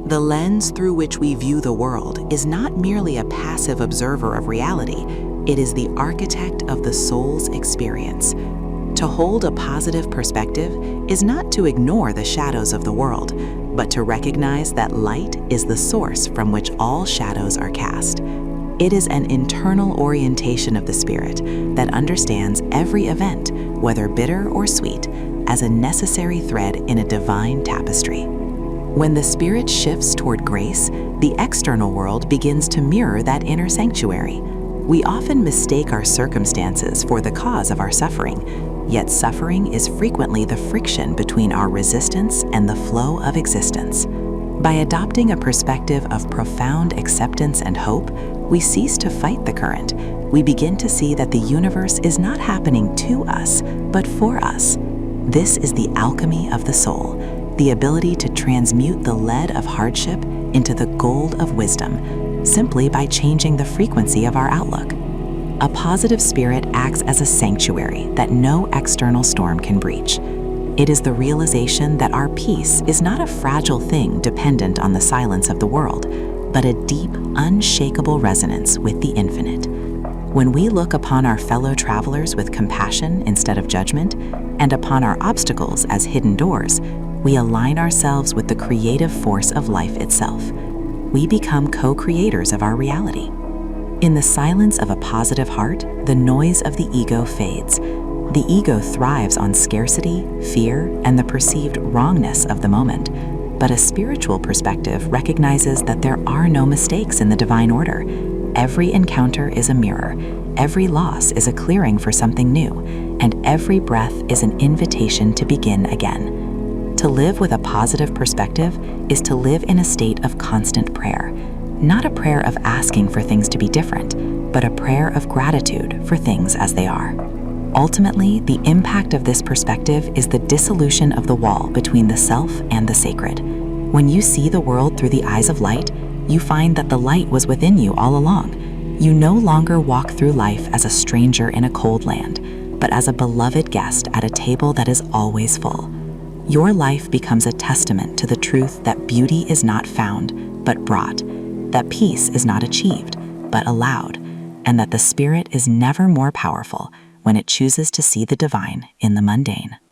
The lens through which we view the world is not merely a passive observer of reality, it is the architect of the soul's experience. To hold a positive perspective is not to ignore the shadows of the world, but to recognize that light is the source from which all shadows are cast. It is an internal orientation of the spirit that understands every event, whether bitter or sweet, as a necessary thread in a divine tapestry. When the spirit shifts toward grace, the external world begins to mirror that inner sanctuary. We often mistake our circumstances for the cause of our suffering, yet suffering is frequently the friction between our resistance and the flow of existence. By adopting a perspective of profound acceptance and hope, we cease to fight the current. We begin to see that the universe is not happening to us, but for us. This is the alchemy of the soul, the ability to transmute the lead of hardship into the gold of wisdom, simply by changing the frequency of our outlook. A positive spirit acts as a sanctuary that no external storm can breach. It is the realization that our peace is not a fragile thing dependent on the silence of the world, but a deep, unshakable resonance with the infinite. When we look upon our fellow travelers with compassion instead of judgment, and upon our obstacles as hidden doors, we align ourselves with the creative force of life itself. We become co-creators of our reality. In the silence of a positive heart, the noise of the ego fades. The ego thrives on scarcity, fear, and the perceived wrongness of the moment. But a spiritual perspective recognizes that there are no mistakes in the divine order. Every encounter is a mirror, every loss is a clearing for something new, and every breath is an invitation to begin again. To live with a positive perspective is to live in a state of constant prayer. Not a prayer of asking for things to be different, but a prayer of gratitude for things as they are. Ultimately, the impact of this perspective is the dissolution of the wall between the self and the sacred. When you see the world through the eyes of light, you find that the light was within you all along. You no longer walk through life as a stranger in a cold land, but as a beloved guest at a table that is always full. Your life becomes a testament to the truth that beauty is not found, but brought, that peace is not achieved, but allowed, and that the spirit is never more powerful when it chooses to see the divine in the mundane.